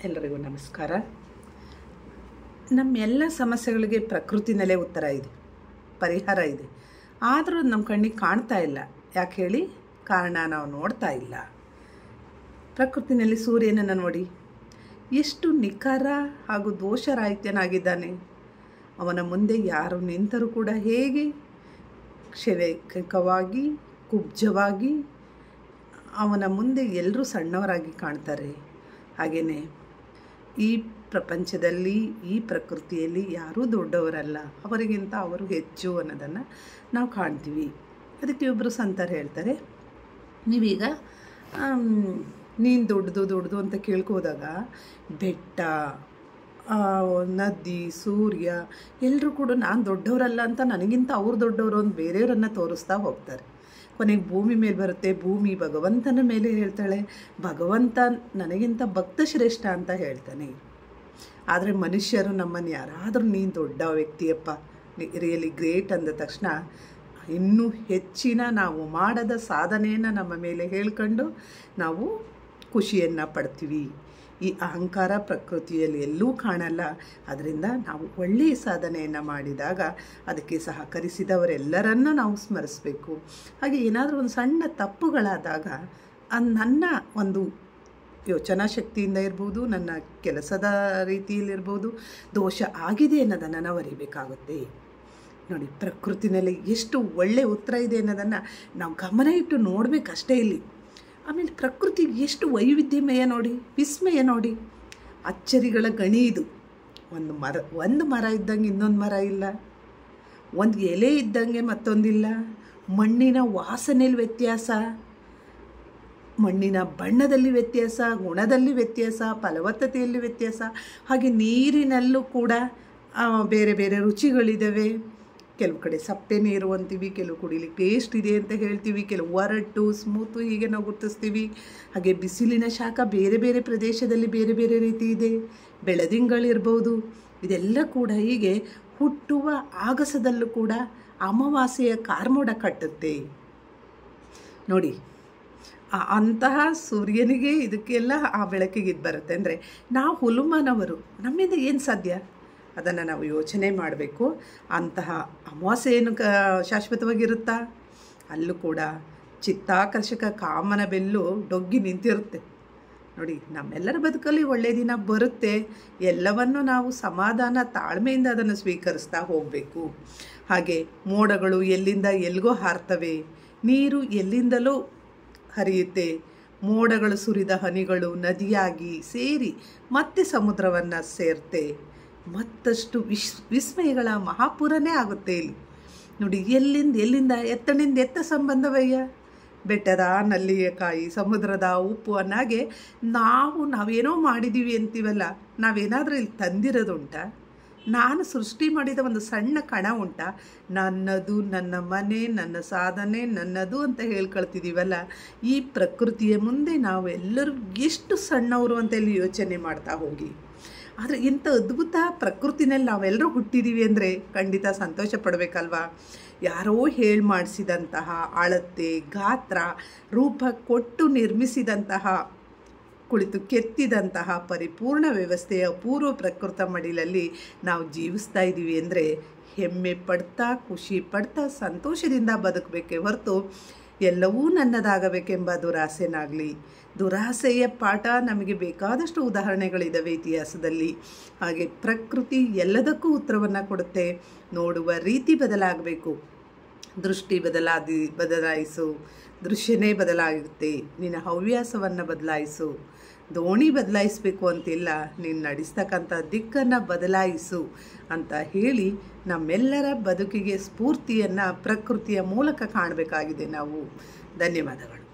ಎಲ್ಲರಿಗೂ ನಮಸ್ಕಾರ. ನಮ್ಮ ಎಲ್ಲ ಸಮಸ್ಯೆಗಳಿಗೆ ಪ್ರಕೃತಿನಲ್ಲೇ ಉತ್ತರ ಇದೆ, ಪರಿಹಾರ ಇದೆ. ಆದರೂ ನಮ್ಮ ಕಣ್ಣಿಗೆ ಕಾಣ್ತಾ ಇಲ್ಲ. ಯಾಕೆ ಹೇಳಿ? ಕಾರಣ ನಾವು ನೋಡ್ತಾ ಇಲ್ಲ. ಪ್ರಕೃತಿನಲ್ಲಿ ಸೂರ್ಯನನ್ನು ನೋಡಿ, ಎಷ್ಟು ನಿಖರ ಹಾಗೂ ದೋಷರಾಹಿತ್ಯನಾಗಿದ್ದಾನೆ. ಅವನ ಮುಂದೆ ಯಾರು ನಿಂತರೂ ಕೂಡ ಹೇಗೆ ಕ್ಷಣಿಕವಾಗಿ ಕುಬ್ಜವಾಗಿ ಅವನ ಮುಂದೆ ಎಲ್ಲರೂ ಸಣ್ಣವರಾಗಿ ಕಾಣ್ತಾರೆ. ಹಾಗೆಯೇ ಈ ಪ್ರಪಂಚದಲ್ಲಿ, ಈ ಪ್ರಕೃತಿಯಲ್ಲಿ ಯಾರೂ ದೊಡ್ಡವರಲ್ಲ, ಅವರಿಗಿಂತ ಅವರು ಹೆಚ್ಚು ಅನ್ನೋದನ್ನು ನಾವು ಕಾಣ್ತೀವಿ. ಅದಕ್ಕೆ ಒಬ್ಬರು ಸಂತರು ಹೇಳ್ತಾರೆ, ನೀವೀಗ ನೀನು ದೊಡ್ಡದು ಅಂತ ಕೇಳ್ಕೋದಾಗ ಬೆಟ್ಟ, ನದಿ, ಸೂರ್ಯ ಎಲ್ಲರೂ ಕೂಡ ನಾನು ದೊಡ್ಡವರಲ್ಲ ಅಂತ ನನಗಿಂತ ಅವ್ರು ದೊಡ್ಡವರು ಅಂತ ಬೇರೆಯವರನ್ನು ತೋರಿಸ್ತಾ ಹೋಗ್ತಾರೆ. ಕೊನೆಗೆ ಭೂಮಿ ಮೇಲೆ ಬರುತ್ತೆ. ಭೂಮಿ ಭಗವಂತನ ಮೇಲೆ ಹೇಳ್ತಾಳೆ, ಭಗವಂತ ನನಗಿಂತ ಭಕ್ತ ಶ್ರೇಷ್ಠ ಅಂತ ಹೇಳ್ತಾನೆ. ಆದರೆ ಮನುಷ್ಯರು ನಮ್ಮನ್ನು ಯಾರಾದರೂ ನೀನು ದೊಡ್ಡ ವ್ಯಕ್ತಿಯಪ್ಪ, ರಿಯಲಿ ಗ್ರೇಟ್ ಅಂದ ತಕ್ಷಣ ಇನ್ನೂ ಹೆಚ್ಚಿನ ನಾವು ಮಾಡದ ಸಾಧನೆಯನ್ನು ನಮ್ಮ ಮೇಲೆ ಹೇಳ್ಕೊಂಡು ನಾವು ಖುಷಿಯನ್ನು ಪಡ್ತೀವಿ. ಈ ಅಹಂಕಾರ ಪ್ರಕೃತಿಯಲ್ಲಿ ಎಲ್ಲೂ ಕಾಣಲ್ಲ. ಅದರಿಂದ ನಾವು ಒಳ್ಳೆಯ ಸಾಧನೆಯನ್ನು ಮಾಡಿದಾಗ ಅದಕ್ಕೆ ಸಹಕರಿಸಿದವರೆಲ್ಲರನ್ನೂ ನಾವು ಸ್ಮರಿಸಬೇಕು. ಹಾಗೆ ಏನಾದರೂ ಒಂದು ಸಣ್ಣ ತಪ್ಪುಗಳಾದಾಗ ನನ್ನ ಒಂದು ಯೋಚನಾ ಶಕ್ತಿಯಿಂದ ಇರ್ಬೋದು, ನನ್ನ ಕೆಲಸದ ರೀತಿಯಲ್ಲಿರ್ಬೋದು, ದೋಷ ಆಗಿದೆ ಅನ್ನೋದನ್ನು ನಾವು ಅರಿಬೇಕಾಗುತ್ತೆ. ನೋಡಿ, ಪ್ರಕೃತಿನಲ್ಲಿ ಎಷ್ಟು ಒಳ್ಳೆಯ ಉತ್ತರ ಇದೆ ಅನ್ನೋದನ್ನು ನಾವು ಗಮನ ಇಟ್ಟು ನೋಡಬೇಕಷ್ಟೇ ಇಲ್ಲಿ. ಆಮೇಲೆ ಪ್ರಕೃತಿ ಎಷ್ಟು ವೈವಿಧ್ಯಮಯ ನೋಡಿ, ವಿಸ್ಮಯ ನೋಡಿ, ಅಚ್ಚರಿಗಳ ಗಣಿ ಇದು. ಒಂದು ಮರ ಇದ್ದಂಗೆ ಇನ್ನೊಂದು ಮರ ಇಲ್ಲ, ಒಂದು ಎಲೆ ಇದ್ದಂಗೆ ಮತ್ತೊಂದಿಲ್ಲ, ಮಣ್ಣಿನ ವಾಸನೆಯಲ್ಲಿ ವ್ಯತ್ಯಾಸ, ಮಣ್ಣಿನ ಬಣ್ಣದಲ್ಲಿ ವ್ಯತ್ಯಾಸ, ಗುಣದಲ್ಲಿ ವ್ಯತ್ಯಾಸ, ಫಲವತ್ತತೆಯಲ್ಲಿ ವ್ಯತ್ಯಾಸ. ಹಾಗೆ ನೀರಿನಲ್ಲೂ ಕೂಡ ಬೇರೆ ಬೇರೆ ರುಚಿಗಳಿದ್ದಾವೆ. ಕೆಲವು ಕಡೆ ಸಪ್ಪೆ ನೀರು ಅಂತೀವಿ, ಕೆಲವು ಕುಡಿಲಿಕ್ಕೆ ಟೇಸ್ಟ್ ಇದೆ ಅಂತ ಹೇಳ್ತೀವಿ, ಕೆಲವು ಒರಟು ಸ್ಮೂತು ಹೀಗೆ ನಾವು ಗುರುತಿಸ್ತೀವಿ. ಹಾಗೆ ಬಿಸಿಲಿನ ಶಾಖ ಬೇರೆ ಬೇರೆ ಪ್ರದೇಶದಲ್ಲಿ ಬೇರೆ ಬೇರೆ ರೀತಿ ಇದೆ. ಬೆಳದಿಂಗಳಿರ್ಬೋದು. ಇದೆಲ್ಲ ಕೂಡ ಹೀಗೆ ಹುಟ್ಟುವ ಆಗಸದಲ್ಲೂ ಕೂಡ ಅಮಾವಾಸ್ಯೆಯ ಕಾರ್ಮೋಡ ಕಟ್ಟುತ್ತೆ ನೋಡಿ. ಅಂತಹ ಸೂರ್ಯನಿಗೆ ಇದಕ್ಕೆಲ್ಲ ಆ ಬೆಳಕಿಗೆ ಇದು ಬರುತ್ತೆ ಅಂದರೆ ನಾವು ಹುಲುಮಾನವರು, ನಮ್ಮಿಂದ ಏನು ಸಾಧ್ಯ ಅದನ್ನು ನಾವು ಯೋಚನೆ ಮಾಡಬೇಕು. ಅಂತಹ ಅಮಾವಾಸ್ಯೆ ಏನು ಶಾಶ್ವತವಾಗಿರುತ್ತಾ? ಅಲ್ಲೂ ಕೂಡ ಚಿತ್ತಾಕರ್ಷಕ ಕಾಮನ ಬೆಲ್ಲು ಡೊಗ್ಗಿ ನಿಂತಿರುತ್ತೆ ನೋಡಿ. ನಮ್ಮೆಲ್ಲರ ಬದುಕಲ್ಲಿ ಒಳ್ಳೆಯ ದಿನ ಬರುತ್ತೆ. ಎಲ್ಲವನ್ನು ನಾವು ಸಮಾಧಾನ ತಾಳ್ಮೆಯಿಂದ ಅದನ್ನು ಸ್ವೀಕರಿಸ್ತಾ ಹೋಗಬೇಕು. ಹಾಗೆ ಮೋಡಗಳು ಎಲ್ಲಿಂದ ಎಲ್ಲಿಗೋ ಹಾರ್ತವೆ, ನೀರು ಎಲ್ಲಿಂದಲೂ ಹರಿಯುತ್ತೆ. ಮೋಡಗಳು ಸುರಿದ ಹನಿಗಳು ನದಿಯಾಗಿ ಸೇರಿ ಮತ್ತೆ ಸಮುದ್ರವನ್ನು ಸೇರ್ತೆ. ಮತ್ತಷ್ಟು ವಿಸ್ಮಯಗಳ ಮಹಾಪುರನೇ ಆಗುತ್ತೆ ಇಲ್ಲಿ ನೋಡಿ. ಎಲ್ಲಿಂದ ಎತ್ತನಿಂದ ಎತ್ತ ಸಂಬಂಧವಯ್ಯ. ಬೆಟ್ಟದ ನಲ್ಲಿಯ ಕಾಯಿ, ಸಮುದ್ರದ ಉಪ್ಪು ಅನ್ನಾಗೆ ನಾವೇನೋ ಮಾಡಿದ್ದೀವಿ ಅಂತೀವಲ್ಲ, ನಾವೇನಾದರೂ ಇಲ್ಲಿ ತಂದಿರೋದುಂಟ? ನಾನು ಸೃಷ್ಟಿ ಮಾಡಿದ ಒಂದು ಸಣ್ಣ ಕಣ ಉಂಟ? ನನ್ನದು, ನನ್ನ ಮನೆ, ನನ್ನ ಸಾಧನೆ ನನ್ನದು ಅಂತ ಹೇಳ್ಕೊಳ್ತಿದ್ದೀವಲ್ಲ. ಈ ಪ್ರಕೃತಿಯ ಮುಂದೆ ನಾವೆಲ್ಲರೂ ಎಷ್ಟು ಸಣ್ಣವರು ಅಂತ ಇಲ್ಲಿ ಯೋಚನೆ ಮಾಡ್ತಾ ಹೋಗಿ. ಆದರೆ ಇಂಥ ಅದ್ಭುತ ಪ್ರಕೃತಿನಲ್ಲಿ ನಾವೆಲ್ಲರೂ ಹುಟ್ಟಿದ್ದೀವಿ ಅಂದರೆ ಖಂಡಿತ ಸಂತೋಷ ಪಡಬೇಕಲ್ವಾ? ಯಾರೋ ಹೇಳಿ ಮಾಡಿಸಿದಂತಹ ಅಳತೆ, ಗಾತ್ರ, ರೂಪ ಕೊಟ್ಟು ನಿರ್ಮಿಸಿದಂತಹ, ಕುಳಿತು ಕೆತ್ತಿದಂತಹ ಪರಿಪೂರ್ಣ ವ್ಯವಸ್ಥೆಯ ಅಪೂರ್ವ ಪ್ರಕೃತ ಮಡಿಲಲ್ಲಿ ನಾವು ಜೀವಿಸ್ತಾ ಇದ್ದೀವಿ ಅಂದರೆ ಹೆಮ್ಮೆ ಪಡ್ತಾ, ಖುಷಿ ಪಡ್ತಾ, ಸಂತೋಷದಿಂದ ಬದುಕಬೇಕೇ ಹೊರತು ಎಲ್ಲವೂ ನನ್ನದಾಗಬೇಕೆಂಬ ದುರಾಸೆನಾಗಲಿ. ದುರಾಸೆಯ ಪಾಠ ನಮಗೆ ಬೇಕಾದಷ್ಟು ಉದಾಹರಣೆಗಳಿದ್ದಾವೆ ಇತಿಹಾಸದಲ್ಲಿ. ಹಾಗೆ ಪ್ರಕೃತಿ ಎಲ್ಲದಕ್ಕೂ ಉತ್ತರವನ್ನು ಕೊಡುತ್ತೆ. ನೋಡುವ ರೀತಿ ಬದಲಾಗಬೇಕು. ದೃಷ್ಟಿ ಬದಲಾಯಿಸು, ದೃಶ್ಯನೇ ಬದಲಾಗುತ್ತೆ. ನಿನ್ನ ಹವ್ಯಾಸವನ್ನು ಬದಲಾಯಿಸು. ದೋಣಿ ಬದಲಾಯಿಸಬೇಕು ಅಂತಿಲ್ಲ, ನೀನು ನಡೆಸ್ತಕ್ಕಂಥ ದಿಕ್ಕನ್ನು ಬದಲಾಯಿಸು ಅಂತ ಹೇಳಿ ನಮ್ಮೆಲ್ಲರ ಬದುಕಿಗೆ ಸ್ಫೂರ್ತಿಯನ್ನು ಪ್ರಕೃತಿಯ ಮೂಲಕ ಕಾಣಬೇಕಾಗಿದೆ ನಾವು. ಧನ್ಯವಾದಗಳು.